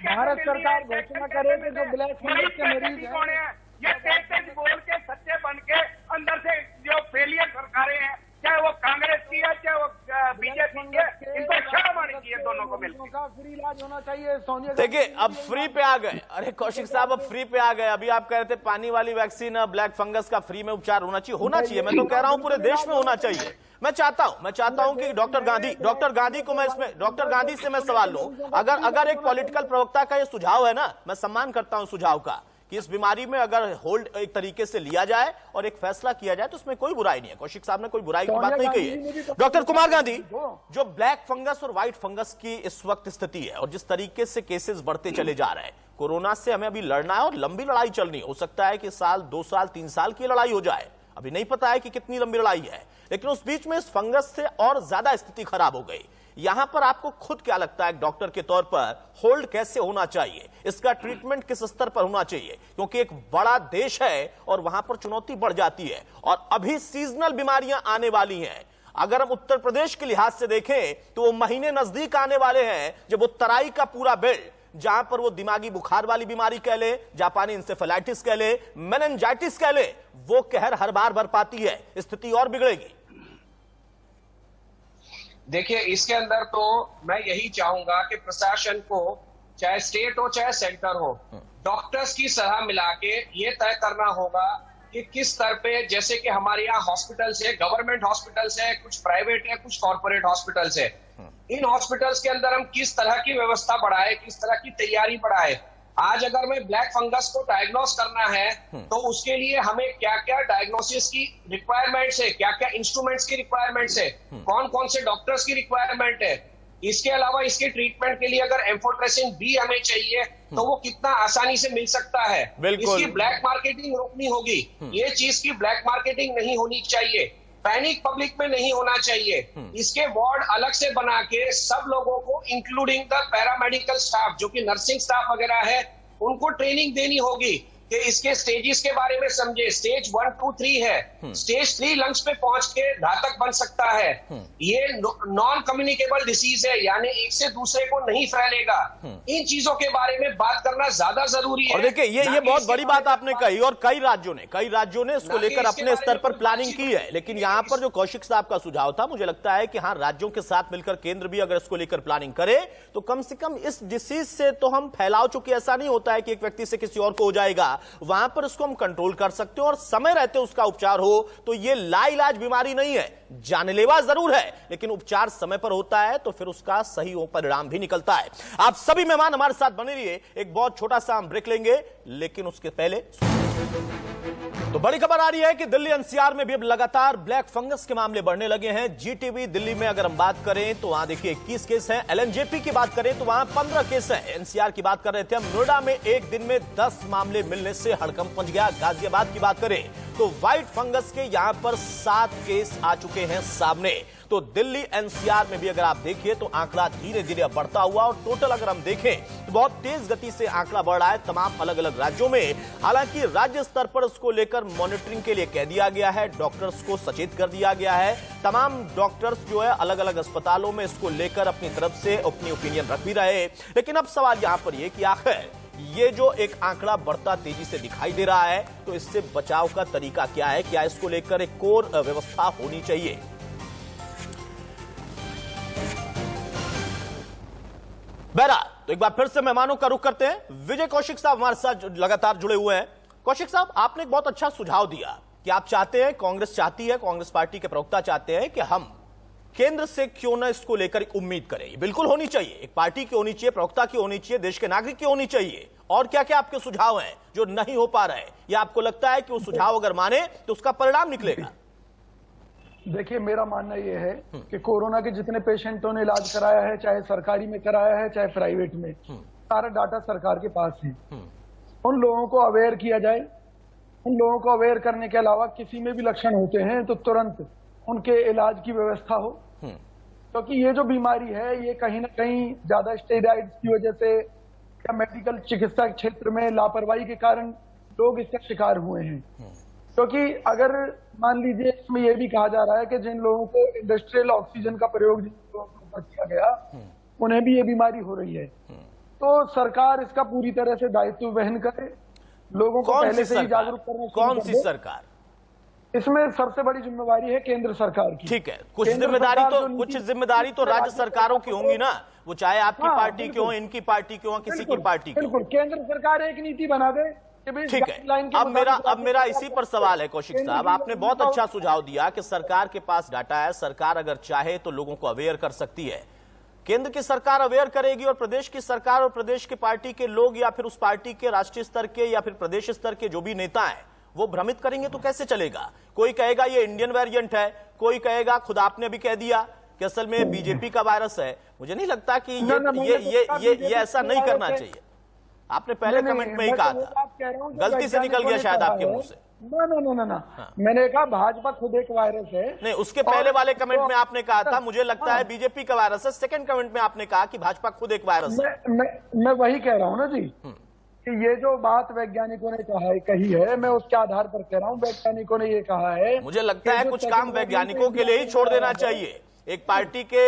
भारत सरकार घोषणा करे कि जो ब्लैक फंगस के मरीज हैं, ये तेज बोल के सच्चे बन के अंदर से जो फेलियर सरकारें हैं, चाहे वो कांग्रेस की है चाहे वो बीजेपी की है, इनको शर्म आनी चाहिए दोनों को मिलकर। फ्री इलाज होना चाहिए। सोनिया देखिए अब फ्री पे आ गए। अरे कौशिक साहब अब फ्री पे आ गए। अभी आप कह रहे थे पानी वाली वैक्सीन, ब्लैक फंगस का फ्री में उपचार होना चाहिए। मैं तो कह रहा हूं पूरे देश में होना चाहिए। मैं चाहता हूं कि डॉक्टर गांधी को मैं इसमें डॉक्टर गांधी से मैं सवाल लूं। अगर एक पॉलिटिकल प्रवक्ता का ये सुझाव है ना, मैं सम्मान करता हूं सुझाव का कि इस बीमारी में अगर होल्ड एक तरीके से लिया जाए और एक फैसला किया जाए तो उसमें कोई बुराई नहीं है। कौशिक साहब ने कोई बुराई की बात नहीं कही है। डॉक्टर कुमार गांधी, जो ब्लैक फंगस और व्हाइट फंगस की इस वक्त स्थिति है और जिस तरीके से केसेस बढ़ते चले जा रहे हैं, कोरोना से हमें अभी लड़ना है और लंबी लड़ाई चलनी है। हो सकता है कि साल 2 साल 3 साल की लड़ाई हो जाए, अभी नहीं पता है कि कितनी लंबी लड़ाई है, लेकिन उस बीच में इस फंगस से और ज्यादा स्थिति खराब हो गई। यहां पर आपको खुद क्या लगता है डॉक्टर के तौर पर होल्ड कैसे होना चाहिए, इसका ट्रीटमेंट किस स्तर पर होना चाहिए? क्योंकि एक बड़ा देश है और वहां पर चुनौती बढ़ जाती है और अभी सीजनल बीमारियां आने वाली हैं। अगर हम उत्तर प्रदेश के लिहाज से देखें तो वो महीने नजदीक आने वाले हैं जब उत्तराई का पूरा बेल्ट, जहां पर वो दिमागी बुखार वाली बीमारी कह ले, जापानी इंसेफेलाइटिस कह ले, मेनिंजाइटिस कह ले, वो कहर हर बार बरपाती है, स्थिति और बिगड़ेगी। देखिए इसके अंदर तो मैं यही चाहूंगा कि प्रशासन को, चाहे स्टेट हो चाहे सेंटर हो, डॉक्टर्स की सलाह मिला के ये तय करना होगा कि किस स्तर पे, जैसे कि हमारे यहाँ हॉस्पिटल्स है, गवर्नमेंट हॉस्पिटल्स है, कुछ प्राइवेट है, कुछ कॉर्पोरेट हॉस्पिटल्स है, इन हॉस्पिटल्स के अंदर हम किस तरह की व्यवस्था बढ़ाए, किस तरह की तैयारी बढ़ाए। आज अगर मैं ब्लैक फंगस को डायग्नोस करना है तो उसके लिए हमें क्या क्या डायग्नोसिस की रिक्वायरमेंट्स है, क्या क्या इंस्ट्रूमेंट्स की रिक्वायरमेंट्स है, कौन कौन से डॉक्टर्स की रिक्वायरमेंट है। इसके अलावा इसके ट्रीटमेंट के लिए अगर एम्फोटेरेसिन बी हमें चाहिए तो वो कितना आसानी से मिल सकता है। इसकी ब्लैक मार्केटिंग रोकनी होगी। ये चीज की ब्लैक मार्केटिंग नहीं होनी चाहिए, पैनिक पब्लिक में नहीं होना चाहिए। इसके वार्ड अलग से बना के सब लोगों को इंक्लूडिंग द पैरामेडिकल स्टाफ, जो कि नर्सिंग स्टाफ वगैरह है, उनको ट्रेनिंग देनी होगी कि इसके स्टेजेस के बारे में समझे। स्टेज 1, 2, 3 है, स्टेज 3 लंग्स पे पहुंच के घातक बन सकता है। ये नॉन कम्युनिकेबल डिसीज है, यानी एक से दूसरे को नहीं फैलेगा। इन चीजों के बारे में बात करना ज्यादा जरूरी है। और देखिए ये बहुत बड़ी बात आपने कही और कई राज्यों ने इसको लेकर अपने स्तर पर प्लानिंग की है। लेकिन यहाँ पर जो कौशिक साहब का सुझाव था, मुझे लगता है कि हाँ, राज्यों के साथ मिलकर केंद्र भी अगर इसको लेकर प्लानिंग करे तो कम से कम इस डिसीज से तो हम फैलाव, चूंकि ऐसा नहीं होता है कि एक व्यक्ति से किसी और को हो जाएगा, वहां पर उसको हम कंट्रोल कर सकते हो और समय रहते उसका उपचार हो। तो ये लाइलाज बीमारी नहीं है, जानलेवा जरूर है, लेकिन उपचार समय पर होता है तो फिर उसका सही परिणाम भी निकलता है। आप सभी मेहमान हमारे साथ बने रहिए, एक बहुत छोटा सा हम ब्रेक लेंगे, लेकिन उसके पहले तो बड़ी खबर आ रही है कि दिल्ली एनसीआर में भी अब लगातार ब्लैक फंगस के मामले बढ़ने लगे हैं। जीटीबी दिल्ली में अगर हम बात करें तो वहां देखिए 21 केस हैं, एलएनजेपी की बात करें तो वहां 15 केस हैं। एनसीआर की बात कर रहे थे हम, नोएडा में एक दिन में 10 मामले मिलने से हड़कंप मच गया। गाजियाबाद की बात करें तो व्हाइट फंगस के यहां पर 7 केस आ चुके हैं सामने। तो दिल्ली एनसीआर में भी अगर आप देखिए तो आंकड़ा धीरे धीरे अब बढ़ता हुआ और टोटल अगर हम देखें तो बहुत तेज गति से आंकड़ा बढ़ रहा है तमाम अलग अलग राज्यों में। हालांकि राज्य स्तर पर इसको लेकर मॉनिटरिंग के लिए कह दिया गया है, डॉक्टर्स को सचेत कर दिया गया है। तमाम डॉक्टर्स जो है अलग अलग अस्पतालों में इसको लेकर अपनी तरफ से अपनी ओपिनियन रख भी रहे। लेकिन अब सवाल यहां पर यह कि आखिर ये जो एक आंकड़ा बढ़ता तेजी से दिखाई दे रहा है, तो इससे बचाव का तरीका क्या है? क्या इसको लेकर एक कोर व्यवस्था होनी चाहिए? बहरा, तो एक बार फिर से मेहमानों का रुख करते हैं। विजय कौशिक साहब हमारे साथ लगातार जुड़े हुए हैं। कौशिक साहब, आपने एक बहुत अच्छा सुझाव दिया कि आप चाहते हैं, कांग्रेस चाहती है, कांग्रेस पार्टी के प्रवक्ता चाहते हैं कि हम केंद्र से क्यों ना इसको लेकर एक उम्मीद करें। ये बिल्कुल होनी चाहिए, एक पार्टी की होनी चाहिए, प्रवक्ता की होनी चाहिए, देश के नागरिक की होनी चाहिए। और क्या क्या आपके सुझाव हैं जो नहीं हो पा रहे हैं, या आपको लगता है कि वो सुझाव अगर माने तो उसका परिणाम निकलेगा? देखिए, मेरा मानना यह है कि कोरोना के जितने पेशेंटों ने इलाज कराया है, चाहे सरकारी में कराया है चाहे प्राइवेट में, सारा डाटा सरकार के पास है। उन लोगों को अवेयर किया जाए। उन लोगों को अवेयर करने के अलावा किसी में भी लक्षण होते हैं तो तुरंत उनके इलाज की व्यवस्था हो, क्योंकि ये जो बीमारी है ये कहीं ना कहीं ज्यादा स्टेरॉइड्स की वजह से या मेडिकल चिकित्सा क्षेत्र में लापरवाही के कारण लोग इसका शिकार हुए हैं। क्योंकि अगर मान लीजिए, इसमें यह भी कहा जा रहा है कि जिन लोगों को इंडस्ट्रियल ऑक्सीजन का प्रयोग जिन लोगों के ऊपर किया गया, उन्हें भी ये बीमारी हो रही है। तो सरकार इसका पूरी तरह से दायित्व वहन करे, लोगों को पहले से ही जागरूक करना। कौन सी सरकार? इसमें सबसे बड़ी जिम्मेवारी है केंद्र सरकार की। ठीक है, कुछ जिम्मेदारी तो राज्य सरकारों की होंगी ना, वो चाहे आपकी पार्टी की हो, इनकी पार्टी की हो, किसी की पार्टी की हो। बिल्कुल, केंद्र सरकार एक नीति बना दे। ठीक है, अब मेरा इसी पर सवाल है कौशिक साहब, आपने बहुत अच्छा सुझाव दिया कि सरकार के पास डाटा है, सरकार अगर चाहे तो लोगों को अवेयर कर सकती है। केंद्र की सरकार अवेयर करेगी और प्रदेश की सरकार और प्रदेश की पार्टी के लोग या फिर उस पार्टी के राष्ट्रीय स्तर के या फिर प्रदेश स्तर के जो भी नेता हैं वो भ्रमित करेंगे तो कैसे चलेगा? कोई कहेगा ये इंडियन वेरिएंट है, कोई कहेगा, खुद आपने भी कह दिया कि असल में बीजेपी का वायरस है। मुझे नहीं लगता कि ये ऐसा नहीं करना चाहिए। आपने पहले कमेंट में ही कहा था, गलती से निकल गया शायद आपके मुंह से। ना, मैंने कहा भाजपा खुद एक वायरस है। नहीं, उसके पहले वाले कमेंट में आपने कहा था मुझे लगता है बीजेपी का वायरस है। सेकंड कमेंट में आपने कहा कि भाजपा खुद एक वायरस है। मैं वही कह रहा हूं ना जी, कि ये जो बात वैज्ञानिकों ने कही है, मैं उसके आधार पर कह रहा हूं। वैज्ञानिकों ने ये कहा है, मुझे लगता है कुछ काम वैज्ञानिकों के लिए ही छोड़ देना चाहिए। एक पार्टी के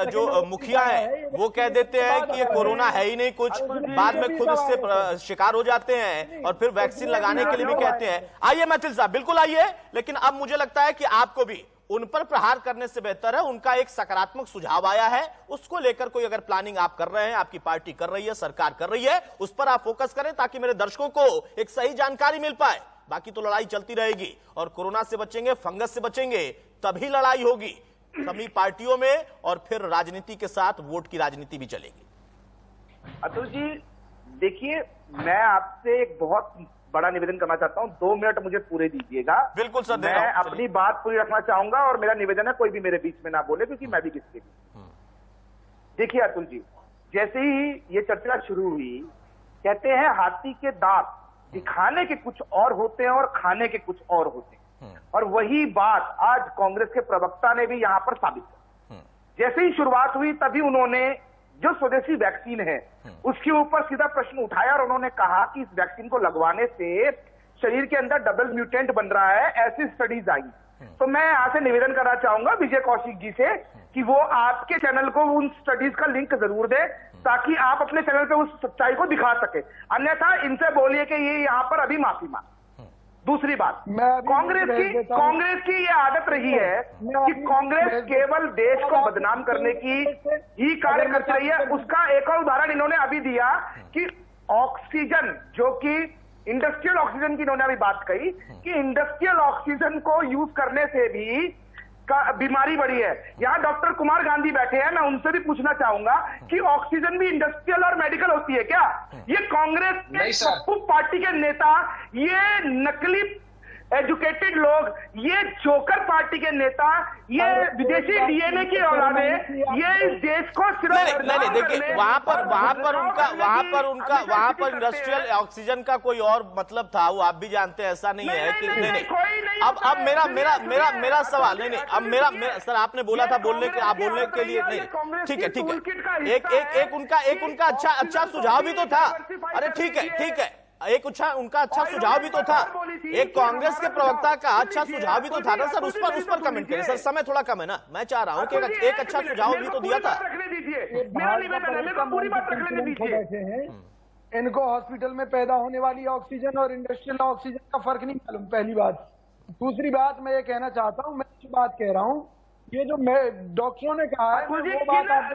जो मुखिया है वो कह देते हैं कि ये कोरोना है ही नहीं कुछ, बाद में खुद इससे शिकार हो जाते हैं और फिर वैक्सीन लगाने के लिए भी कहते हैं। आइए मैथिल साहब, बिल्कुल आइए, लेकिन अब मुझे लगता है कि आपको भी उन पर प्रहार करने से बेहतर है, उनका एक सकारात्मक सुझाव आया है, उसको लेकर कोई अगर प्लानिंग आप कर रहे हैं, आपकी पार्टी कर रही है, सरकार कर रही है, उस पर आप फोकस करें ताकि मेरे दर्शकों को एक सही जानकारी मिल पाए। बाकी तो लड़ाई चलती रहेगी और कोरोना से बचेंगे, फंगस से बचेंगे, तभी लड़ाई होगी सभी पार्टियों में, और फिर राजनीति के साथ वोट की राजनीति भी चलेगी। अतुल जी, देखिए, मैं आपसे एक बहुत बड़ा निवेदन करना चाहता हूं। 2 मिनट मुझे पूरे दीजिएगा। बिल्कुल सर, मैं अपनी बात पूरी रखना चाहूंगा और मेरा निवेदन है कोई भी मेरे बीच में ना बोले, क्योंकि मैं भी किसके भी। देखिए अतुल जी, जैसे ही ये चर्चा शुरू हुई, कहते हैं हाथी के दांत दिखाने के कुछ और होते हैं और खाने के कुछ और होते हैं, और वही बात आज कांग्रेस के प्रवक्ता ने भी यहां पर साबित की। जैसे ही शुरुआत हुई तभी उन्होंने जो स्वदेशी वैक्सीन है उसके ऊपर सीधा प्रश्न उठाया और उन्होंने कहा कि इस वैक्सीन को लगवाने से शरीर के अंदर डबल म्यूटेंट बन रहा है, ऐसी स्टडीज आई। तो मैं यहां से निवेदन करना चाहूंगा विजय कौशिक जी से कि वो आपके चैनल को उन स्टडीज का लिंक जरूर दे, ताकि आप अपने चैनल पे उस सच्चाई को दिखा सके। अन्यथा इनसे बोलिए कि ये यहाँ पर अभी माफी मांग। दूसरी बात, कांग्रेस की ये आदत रही है कि कांग्रेस केवल देश को बदनाम करने की ही कार्य करती रही है। उसका एक और उदाहरण इन्होंने अभी दिया कि ऑक्सीजन, जो कि इंडस्ट्रियल ऑक्सीजन की इन्होंने अभी बात कही कि इंडस्ट्रियल ऑक्सीजन को यूज करने से भी बीमारी बढ़ी है। यहाँ डॉक्टर कुमार गांधी बैठे हैं, मैं उनसे भी पूछना चाहूंगा कि ऑक्सीजन भी इंडस्ट्रियल और मेडिकल होती है क्या? ये कांग्रेस के पप्पू पार्टी के नेता, ये नकली एजुकेटेड लोग, ये जोकर पार्टी के नेता, ये विदेशी डीएनए की औलादे, ये इस देश को सिर्फ नहीं देखिए, वहां पर इंडस्ट्रियल ऑक्सीजन का कोई और मतलब था, वो आप भी जानते हैं, ऐसा नहीं है कि नहीं। अब मेरा सवाल नहीं, अब मेरा सर, आपने बोला था बोलने के, आप बोलने के लिए नहीं, ठीक है, एक उनका अच्छा सुझाव भी तो था। अरे ठीक है, एक उनका अच्छा सुझाव भी तो था, एक कांग्रेस के प्रवक्ता का अच्छा सुझाव भी तो था ना सर, उस पर कमेंट करें सर, समय थोड़ा कम है ना, मैं चाह रहा हूं कि एक अच्छा सुझाव भी तो दिया था। इनको हॉस्पिटल में पैदा होने वाली ऑक्सीजन और इंडस्ट्रियल ऑक्सीजन का फर्क नहीं मालूम, पहली बात। दूसरी बात मैं ये कहना चाहता हूँ, मैं ये बात कह रहा हूँ, ये जो डॉक्टरों ने कहा है,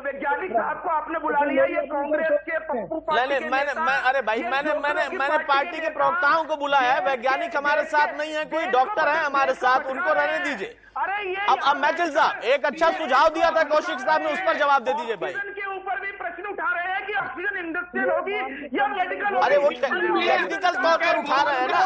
वैज्ञानिक साहब को आपने बुला लिया, ये कांग्रेस के पप्पू पार्टी के नेता। अरे भाई मैंने पार्टी के प्रवक्ताओं को बुलाया है, वैज्ञानिक हमारे साथ नहीं है, कोई डॉक्टर है हमारे साथ, उनको रहने दीजिए। अरे ये अब मैथिल साहब एक अच्छा सुझाव दिया था कौशिक साहब ने, उस पर जवाब दे दीजिए भाई। के ऊपर भी प्रश्न उठा रहे हैं कि ऑक्सीजन इंडस्ट्रियल होगी या मेडिकल होगी। अरे वो टेक्निकल तौर पर उठा रहे हैं ना,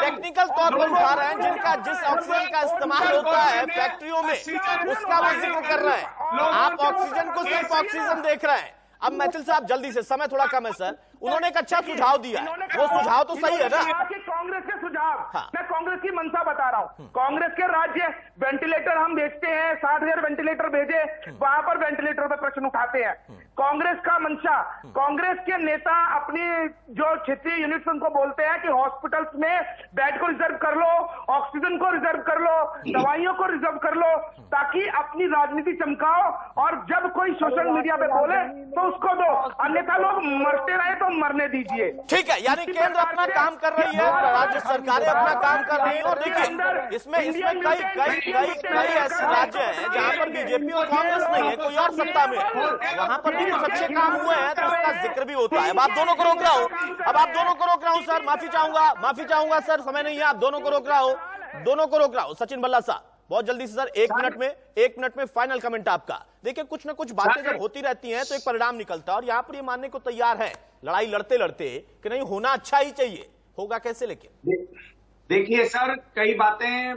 टेक्निकल तौर पर उठा रहे हैं, जिनका जिस ऑक्सीजन का इस्तेमाल होता है फैक्ट्रियों में, उसका वो जिक्र कर रहे हैं। आप ऑक्सीजन को सिर्फ ऑक्सीजन देख रहे हैं। अब मैथिल साहब जल्दी से, समय थोड़ा कम है सर, उन्होंने एक अच्छा सुझाव दिया है, वो सुझाव तो सही है ना? कांग्रेस के सुझाव, हाँ। मैं कांग्रेस की मंशा बता रहा हूँ। कांग्रेस के राज्य वेंटिलेटर हम भेजते हैं, 60,000 वेंटिलेटर भेजे, वहां पर वेंटिलेटर पे प्रश्न उठाते हैं। कांग्रेस का मंशा, कांग्रेस के नेता अपनी जो क्षेत्रीय यूनिट्स उनको बोलते हैं कि हॉस्पिटल्स में बेड को रिजर्व कर लो, ऑक्सीजन को रिजर्व कर लो, दवाइयों को रिजर्व कर लो, ताकि अपनी राजनीति चमकाओ, और जब कोई सोशल मीडिया पे बोले तो उसको दो, अन्यथा लोग मरते रहे तो मरने दीजिए। ठीक है, यानी केंद्र अपना काम कर रही है, राज्य सरकारें अपना काम कर रही है। और देखिए इसमें कई ऐसे राज्य हैं जहां पर बीजेपी और कांग्रेस नहीं है, कोई और सत्ता में है, वहां पर भी कुछ अच्छे काम हुए हैं, तो उसका जिक्र भी होता है। अब आप दोनों को रोक रहा हूं, सर माफी चाहूंगा सर, समय नहीं है, आप दोनों को रोक रहा हूं। सचिन भल्ला साहब बहुत जल्दी से सर, एक मिनट में फाइनल कमेंट आपका। देखिए कुछ ना कुछ बातें जब होती रहती हैं तो एक परिणाम निकलता है, और यहाँ पर ये मानने को तैयार है लड़ाई लड़ते लड़ते कि नहीं होना अच्छा ही चाहिए, होगा कैसे? लेकिन देखिए सर, कई बातें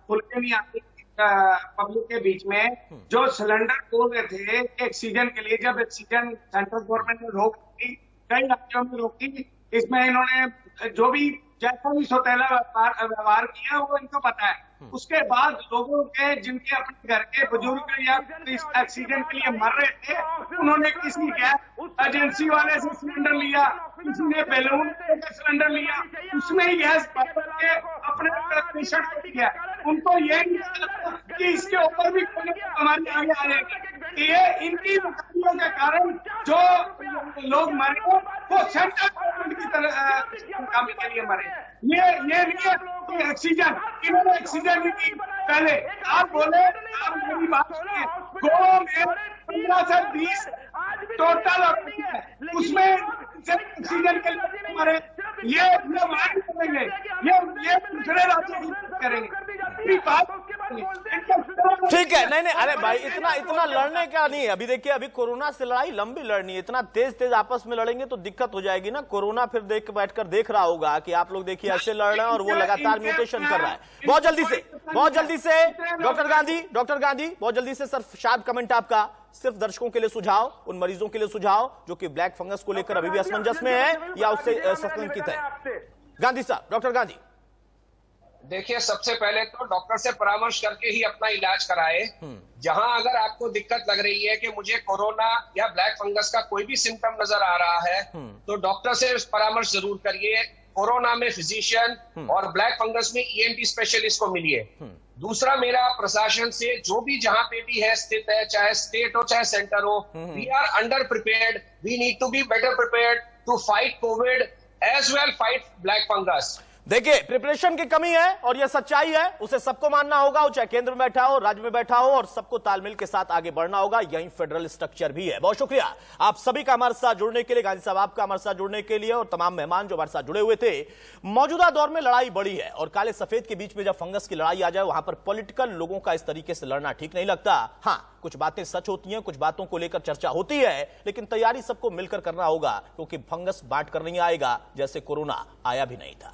खुल के नहीं आती पब्लिक के बीच में। जो सिलेंडर बोल रहे थे ऑक्सीजन के लिए, जब ऑक्सीजन सेंट्रल गवर्नमेंट ने रोक दी, कई राज्यों में रोकी, इसमें इन्होंने जो भी जैसा भी सौतेला व्यवहार किया वो इनको पता है। उसके बाद लोगों के जिनके अपने घर के बुजुर्ग या इस ऑक्सीजन के लिए मर रहे थे, उन्होंने किसी गैस एजेंसी वाले से सिलेंडर लिया, किसी ने बैलून सिलेंडर लिया, उसमें ही गैस के अपने पेशेंट को दिया। उनको ये नहीं कि इसके ऊपर भी हमारी आगे आ जाएगी। ये इनकी मुखबियों के कारण जो लोग मरे वो सेंट्रल गवर्नमेंट की तरह काम के लिए मरे। ये नहीं है कि ऑक्सीजन, इन्होंने ऑक्सीजन नहीं दी। पहले आप बोले, आप मेरी बात सुनिए, गोवा में 15 से 20 टोटल उसमें ऑक्सीजन के लिए मरे। ये करेंगे, ये दूसरे राज्य करेंगे। ठीक है, नहीं अरे भाई इतना लड़ने का नहीं है। अभी देखिए, अभी कोरोना से लड़ाई लंबी लड़नी है, इतना तेज आपस में लड़ेंगे तो दिक्कत हो जाएगी ना। कोरोना फिर बैठकर देख रहा होगा कि आप लोग देखिए ऐसे लड़ रहे हैं और वो लगातार म्यूटेशन कर रहा है। बहुत जल्दी से डॉक्टर गांधी बहुत जल्दी से सर, शार्प कमेंट आपका, सिर्फ दर्शकों के लिए सुझाव, उन मरीजों के लिए सुझाव जो कि ब्लैक फंगस को लेकर अभी भी असमंजस में है या उससे संक्रमित है। गांधी साहब, डॉक्टर गांधी। देखिए, सबसे पहले तो डॉक्टर से परामर्श करके ही अपना इलाज कराए। जहां अगर आपको दिक्कत लग रही है कि मुझे कोरोना या ब्लैक फंगस का कोई भी सिम्टम नजर आ रहा है, तो डॉक्टर से परामर्श जरूर करिए। कोरोना में फिजिशियन और ब्लैक फंगस में ENT स्पेशलिस्ट को मिलिए। दूसरा, मेरा प्रशासन से जो भी जहां पे भी है स्थित है, चाहे स्टेट हो चाहे सेंटर हो, we are under prepared, we need to be better prepared to fight Covid as well fight black fungus. देखिए, प्रिपरेशन की कमी है और यह सच्चाई है, उसे सबको मानना होगा, वो चाहे केंद्र में बैठा हो, राज्य में बैठा हो, और सबको तालमेल के साथ आगे बढ़ना होगा। यही फेडरल स्ट्रक्चर भी है। बहुत शुक्रिया आप सभी का हमारे साथ जुड़ने के लिए, गांधी साहब आपका हमारे साथ जुड़ने के लिए, और तमाम मेहमान जो हमारे साथ जुड़े हुए थे। मौजूदा दौर में लड़ाई बड़ी है और काले सफेद के बीच में जब फंगस की लड़ाई आ जाए, वहां पर पॉलिटिकल लोगों का इस तरीके से लड़ना ठीक नहीं लगता। हाँ, कुछ बातें सच होती हैं, कुछ बातों को लेकर चर्चा होती है, लेकिन तैयारी सबको मिलकर करना होगा, क्योंकि फंगस बांट कर नहीं आएगा, जैसे कोरोना आया भी नहीं था।